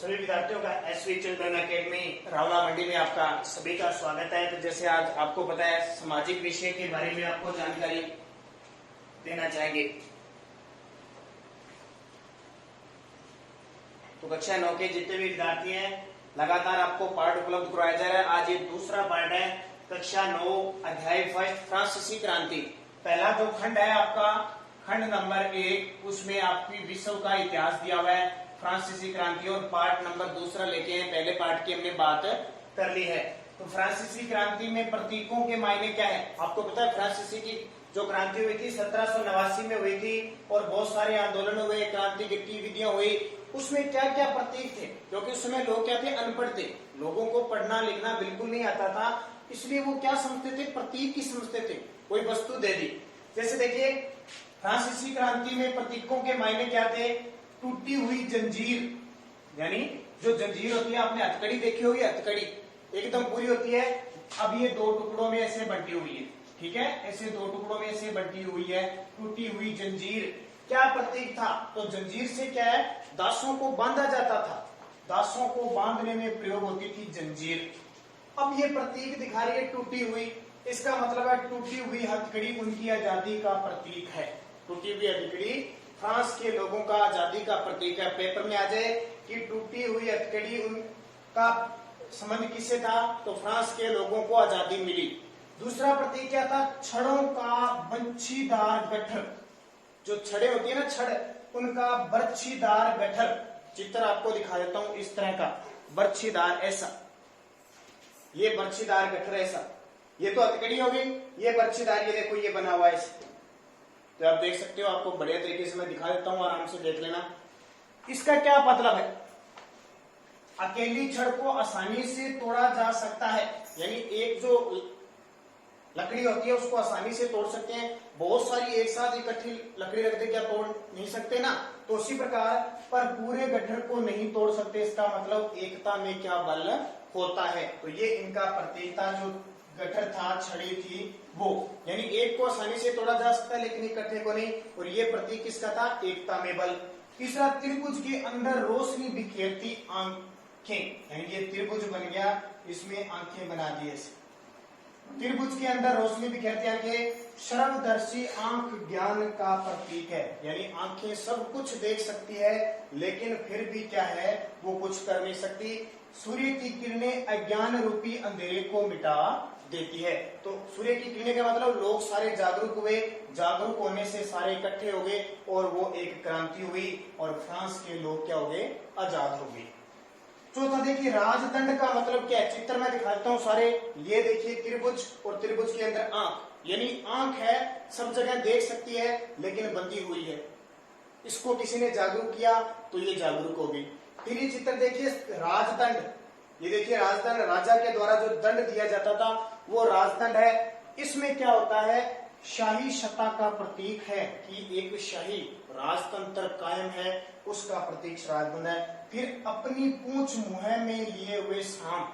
सभी विद्यार्थियों का एसवी चिल्ड्रन अकेडमी रावला मंडी में आपका सभी का स्वागत है। तो जैसे आज आपको पता है सामाजिक विषय के बारे में आपको जानकारी देना चाहेंगे। तो कक्षा 9 के जितने भी विद्यार्थी हैं लगातार आपको पाठ उपलब्ध करवाया जा रहा है। आज ये दूसरा पाठ है कक्षा 9 अध्याय फर्स्ट फ्रांसीसी क्रांति। पहला जो खंड है आपका खंड नंबर 1, उसमें आपकी विश्व का इतिहास दिया हुआ है फ्रांसीसी क्रांति, और पार्ट नंबर दूसरा लेके हैं। पहले पार्ट की हमने बात कर ली है। तो फ्रांसीसी क्रांति में प्रतीकों के मायने क्या है आपको पता है। फ्रांसीसी की जो क्रांति हुई थी 1789 में हुई थी और बहुत सारे आंदोलन हुए, क्रांति गतिविधियां हुई। उसमें क्या क्या प्रतीक थे, क्योंकि उस समय लोग क्या थे, अनपढ़ थे, लोगों को पढ़ना लिखना बिल्कुल नहीं आता था, इसलिए वो क्या समझते थे, प्रतीक की समझते थे। कोई वस्तु दे दी, जैसे देखिए फ्रांसीसी क्रांति में प्रतीकों के मायने क्या थे। टूटी हुई जंजीर, यानी जो जंजीर होती है, आपने हथकड़ी देखी होगी, हथकड़ी एकदम पूरी होती है, अब ये दो टुकड़ों में ऐसे बंटी हुई है, ठीक है, ऐसे दो टुकड़ों में ऐसे बंटी हुई है। टूटी हुई जंजीर क्या प्रतीक था, तो जंजीर से क्या है, दासों को बांधा जाता था, दासों को बांधने में प्रयोग होती थी जंजीर। अब ये प्रतीक दिखा रही है टूटी हुई, इसका मतलब है टूटी हुई हथकड़ी उनकी आजादी का प्रतीक है। टूटी हुई हथकड़ी फ्रांस के लोगों का आजादी का प्रतीक है। पेपर में आ जाए कि टूटी हुई हथकड़ी उनका संबंध किससे था, तो फ्रांस के लोगों को आजादी मिली। दूसरा प्रतीक क्या था, छड़ों का बंशीदार गठर, जो छड़े होती है ना, छड़, उनका बर्छीदार गठर। चित्र आपको दिखा देता हूं, इस तरह का बर्छीदार, ऐसा, ये बर्छीदार गठर ऐसा, ये तो हथकड़ी हो गई, ये बर्छीदार, ये देखो ये बना हुआ है ऐसे। तो आप देख सकते हो, आपको बढ़िया तरीके से मैं दिखा देता हूं, आराम से देख लेना। इसका क्या मतलब है, अकेली छड़ को आसानी से तोड़ा जा सकता है, यानी एक जो लकड़ी होती है उसको आसानी से तोड़ सकते हैं। बहुत सारी एक साथ इकट्ठी लकड़ी रख दे क्या तोड़ नहीं सकते ना, तो उसी प्रकार पर पूरे गठर को नहीं तोड़ सकते। इसका मतलब एकता में क्या बल होता है। तो ये इनका प्रतीक था, जो गठर था, छड़ी थी वो, यानी एक को आसानी से तोड़ा जा सकता है लेकिन इकट्ठे को नहीं, और ये प्रतीक किसका था, एकता में बल। तीसरा, त्रिभुज के अंदर रोशनी बिखेरती आंखें, यानी ये त्रिभुज बन गया, इसमें आंखें बना दी ऐसे। त्रिभुज के अंदर रोशनी बिखेरती आंखें, सर्वदर्शी आंख ज्ञान का प्रतीक है, यानी आंखें सब कुछ देख सकती है लेकिन फिर भी क्या है, वो कुछ कर नहीं सकती। सूर्य की किरणें अज्ञान रूपी अंधेरे को मिटा देती है। तो सूर्य की किरणें का मतलब लोग सारे जागरूक हुए, जागरूक होने से सारे इकट्ठे हो गए और वो एक क्रांति हुई और फ्रांस के लोग क्या हो गए, आजाद हो गए। चौथा देखिए, राजदंड का मतलब क्या है, चित्र में दिखाता हूँ सारे। ये देखिए त्रिभुज, और त्रिभुज के अंदर आंख, यानी आंख है, सब जगह देख सकती है लेकिन बंधी हुई है। इसको किसी ने जागरूक किया तो ये जागरूक हो गई। फिर ये चित्र देखिए, राजदंड, ये देखिए राजदंड, राजा के द्वारा जो दंड दिया जाता था वो राजदंड है। इसमें क्या होता है, शाही सत्ता का प्रतीक है कि एक शाही राजतंत्र कायम है, उसका प्रतीक राजदंड है। फिर अपनी पूंछ मुंह में लिए हुए सांप,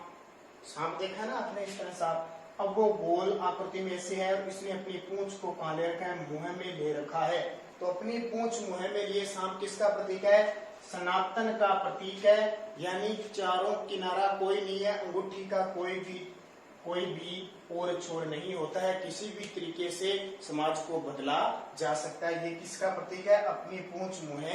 सांप देखा ना आपने, इस तरह सांप, अब वो गोल आकृति में से है और इसने अपनी पूंछ को कहां ले रखा है, मुंह में ले रखा है। तो अपनी पूंछ मुंह में लिए सांप किसका प्रतीक है, सनातन का प्रतीक है, यानी चारों किनारा कोई नहीं है, अंगूठी का कोई भी और छोर नहीं होता है, किसी भी तरीके से समाज को बदला जा सकता है। ये किसका प्रतीक है, अपनी पूंछ मुंह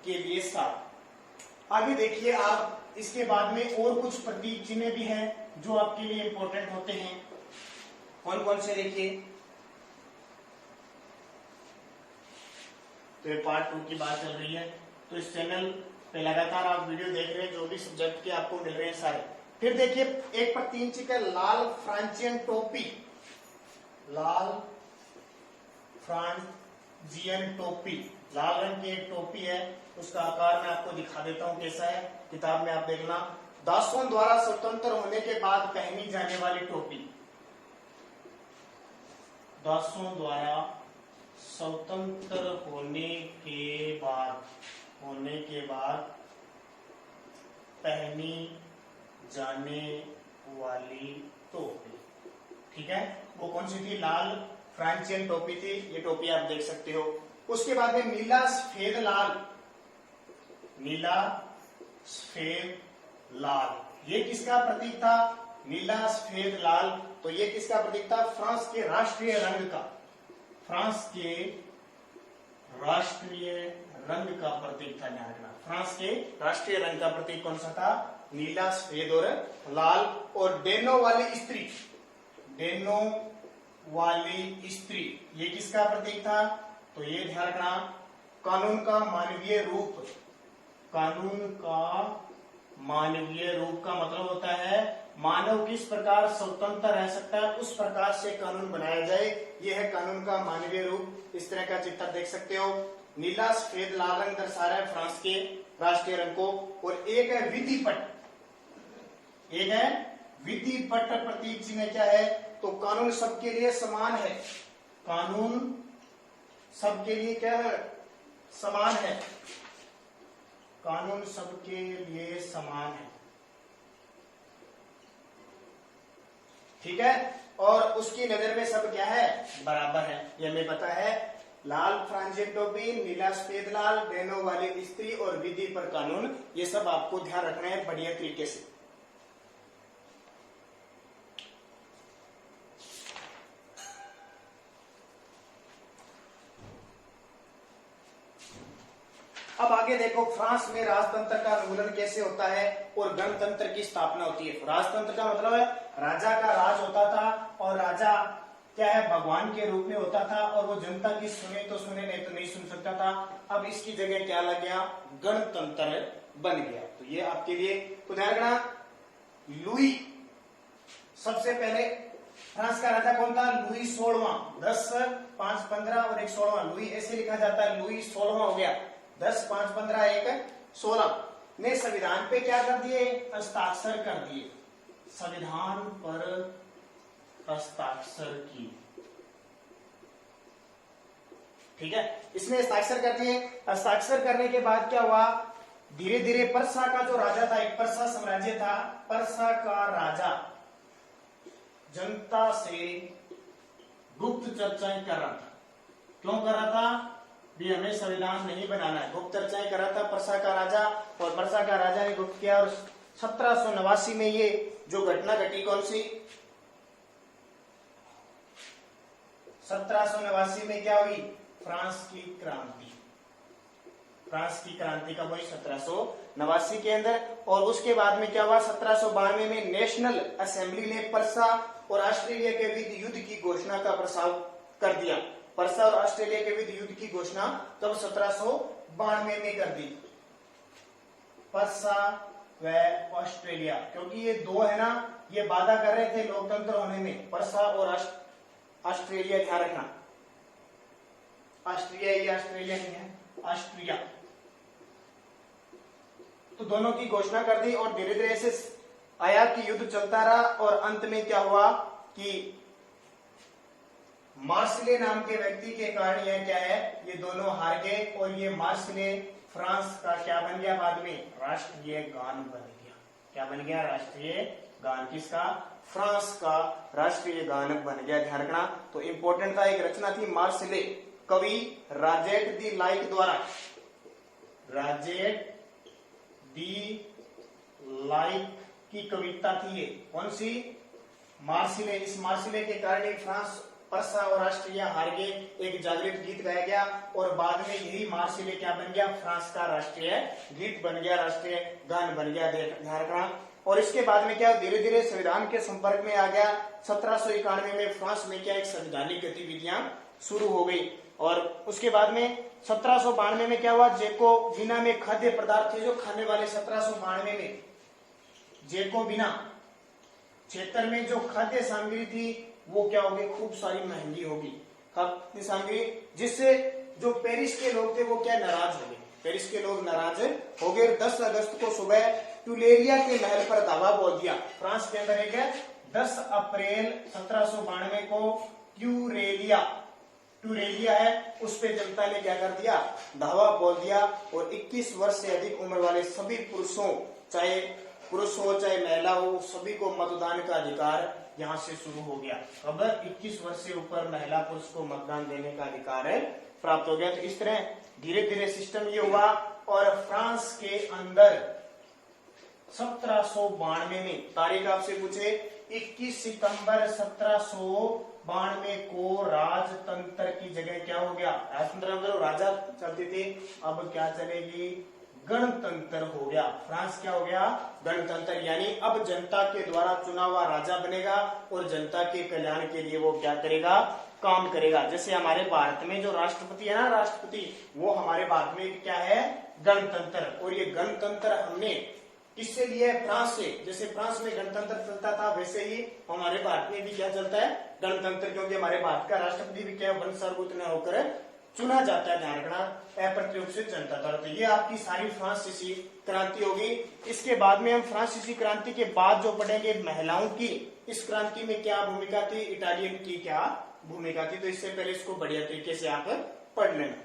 के लिए सांप। आगे देखिए आप, इसके बाद में और कुछ प्रतीक चिन्ह भी हैं जो आपके लिए इंपॉर्टेंट होते हैं। कौन कौन से देखिए, तो ये पार्ट 2 की बात चल रही है। तो इस चैनल पे लगातार आप वीडियो देख रहे हैं, जो भी सब्जेक्ट के आपको मिल रहे हैं सारे। फिर देखिए एक पर 3 चिक है, लाल फ्रांचियन टोपी, लाल फ्रांजियन टोपी, लाल रंग की एक टोपी है, उसका आकार मैं आपको दिखा देता हूं कैसा है, किताब में आप देखना। दासों द्वारा स्वतंत्र होने के बाद पहनी जाने वाली टोपी, दासों द्वारा स्वतंत्र होने के बाद पहनी जाने वाली टोपी, ठीक है, वो कौन सी थी, लाल फ्रांचियन टोपी थी। ये टोपी आप देख सकते हो। उसके बाद में नीला सफेद लाल, नीला सफेद लाल। ये किसका प्रतीक था? नीला सफेद लाल। तो ये किसका प्रतीक था? फ्रांस के राष्ट्रीय रंग का, फ्रांस के राष्ट्रीय रंग का प्रतीक था। ध्यान रखना, फ्रांस के राष्ट्रीय रंग का प्रतीक कौन सा था? नीला सफेद और लाल। और डेनो वाली स्त्री, डेनो वाली स्त्री, ये किसका प्रतीक था? तो ये ध्यान रखना, कानून का मानवीय रूप, कानून का मानवीय रूप का मतलब होता है मानव किस प्रकार स्वतंत्र रह सकता है उस प्रकार से कानून बनाया जाए, यह है कानून का मानवीय रूप। इस तरह का चित्र देख सकते हो। नीला सफेद लाल रंग दर्शा रहा है फ्रांस के राष्ट्रीय रंग को। और एक है विधिपट, एक है विधिपट प्रतीक चिन्ह क्या है? तो कानून सबके लिए समान है, कानून सबके लिए क्या है? समान है, कानून सबके लिए समान है। ठीक है। और उसकी नजर में सब क्या है? बराबर है। ये हमें पता है। लाल फ्रांजीन टोपी, नीला सफेद लाल, डेनो वाली स्त्री और विधि पर कानून, ये सब आपको ध्यान रखना है बढ़िया तरीके से। अब आगे देखो, फ्रांस में राजतंत्र का उन्मूलन कैसे होता है और गणतंत्र की स्थापना होती है। राजतंत्र का मतलब है राजा का राज होता था और राजा क्या है? भगवान के रूप में होता था और वो जनता की सुने तो सुने, नहीं तो नहीं सुन सकता था। अब इसकी जगह क्या लग गया? गणतंत्र बन गया। तो ये आपके लिए उदाहरण, लुई, सबसे पहले फ्रांस का राजा कौन था? लुई 16वां। 10, 5, 15 और 1 16वां। लुई ऐसे लिखा जाता है, लुई 16वां हो गया। 10, 5, 15, 1 16 ने संविधान पे क्या कर दिए? हस्ताक्षर कर दिए, संविधान पर हस्ताक्षर किए। ठीक है, इसमें हस्ताक्षर कर दिए। हस्ताक्षर करने के बाद क्या हुआ? धीरे धीरे पर्सा का जो राजा था, एक पर्सा साम्राज्य था, पर्सा का राजा जनता से गुप्त चर्चाएं कर रहा था। क्यों कर रहा था? भी हमें संविधान नहीं बनाना है। गुप्त चर्चाएं कर रहा था पर्सा का राजा, और पर्सा का राजा ने गुप्त किया। और 1789 में ये जो घटना घटी, कौन सी? 1789 में क्या हुई? फ्रांस की क्रांति। फ्रांस की क्रांति कब हुई? 1789 के अंदर। और उसके बाद में क्या हुआ? 1792 में नेशनल असेंबली ने पर्सा और ऑस्ट्रेलिया के बीच युद्ध की घोषणा का प्रस्ताव कर दिया। पर्सा और ऑस्ट्रेलिया के बीच युद्ध की घोषणा तब 1792 में कर दी। पर्सा व ऑस्ट्रेलिया, क्योंकि ये दो है ना, ये वादा कर रहे थे लोकतंत्र होने में, पर्सा और ऑस्ट्रेलिया। ध्यान रखना, ऑस्ट्रिया, ये ऑस्ट्रेलिया नहीं है, ऑस्ट्रिया। तो दोनों की घोषणा कर दी और धीरे धीरे से आया कि युद्ध चलता रहा। और अंत में क्या हुआ कि मार्सिले नाम के व्यक्ति के कारण यह क्या है? ये दोनों हार गए। और ये मार्सिले फ्रांस का क्या बन गया? बाद में राष्ट्रीय गान बन गया। क्या बन गया? राष्ट्रीय गान। किसका? फ्रांस का राष्ट्रीय गान बन गया। ध्यान रखना। तो इंपॉर्टेंट था, एक रचना थी मार्सिले, कवि राजेट दी लाइक द्वारा, राजेट दी लाइक की कविता थी ये। कौन सी? मार्सिले। इस मार्सिले के कारण फ्रांस, पर्सा और ऑस्ट्रिया हार गए। एक जागृत गीत गाया गया और बाद में यही मार्सिले क्या बन गया? फ्रांस का राष्ट्रीय गीत बन गया, राष्ट्रीय गान बन गया। ध्यान रखना। और इसके बाद में क्या? धीरे धीरे संविधान के संपर्क में आ गया। 1791 में फ्रांस में क्या? एक संवैधानिक गतिविधियां शुरू हो गई। और उसके बाद में 1792 में क्या हुआ? जेकोबिना में खाद्य पदार्थ थे जो खाने वाले, 1792 में जेकोबिना क्षेत्र में जो खाद्य सामग्री थी वो क्या होगी? खूब सारी महंगी होगी खाद्य सामग्री, जिससे जो पेरिस के लोग थे वो क्या? नाराज हो गए। पेरिस के लोग नाराज हो गए। 10 अगस्त को सुबह ट्यूलेरिया के महल पर धावा बोल दिया। फ्रांस के अंदर एक है 10 अप्रैल 1792 को ट्यूलेरिया है, उस पे जनता ने क्या कर दिया? धावा बोल दिया। और 21 वर्ष से अधिक उम्र वाले सभी पुरुषों, चाहे पुरुष हो चाहे महिला हो, सभी को मतदान का अधिकार यहाँ से शुरू हो गया। अब 21 वर्ष से ऊपर महिला पुरुष को मतदान देने का अधिकार प्राप्त हो गया। तो इस तरह धीरे धीरे सिस्टम ये हुआ। और फ्रांस के अंदर 1792 में, तारीख आपसे पूछे 21 सितंबर 1792 को राजतंत्र की जगह क्या हो गया, राजतंत्र मतलब राजा चलते थे, अब क्या चलेगी, गणतंत्र हो गया। फ्रांस क्या हो गया, गणतंत्र, यानी अब जनता के द्वारा चुना हुआ राजा बनेगा और जनता के कल्याण के लिए वो क्या करेगा, काम करेगा। जैसे हमारे भारत में जो राष्ट्रपति है ना, राष्ट्रपति, वो हमारे भारत में क्या है, गणतंत्र। और ये गणतंत्र हमने किससे लिया है, फ्रांस से। जैसे फ्रांस में गणतंत्र चलता था वैसे ही हमारे भारत में भी क्या चलता है, गणतंत्र, क्योंकि हमारे भारत का राष्ट्रपति भी क्या वंश सर्वोच्च होकर चुना जाता है, ध्यान रखना, अप्रत्यक्ष से जनता द्वारा। तो ये आपकी सारी फ्रांसीसी क्रांति होगी। इसके बाद में हम फ्रांसीसी क्रांति के बाद जो पढ़ेंगे महिलाओं की, इस क्रांति में क्या भूमिका थी, इटालियन की क्या भूमिका थी। तो इससे पहले इसको बढ़िया तरीके से आप पढ़ लेना।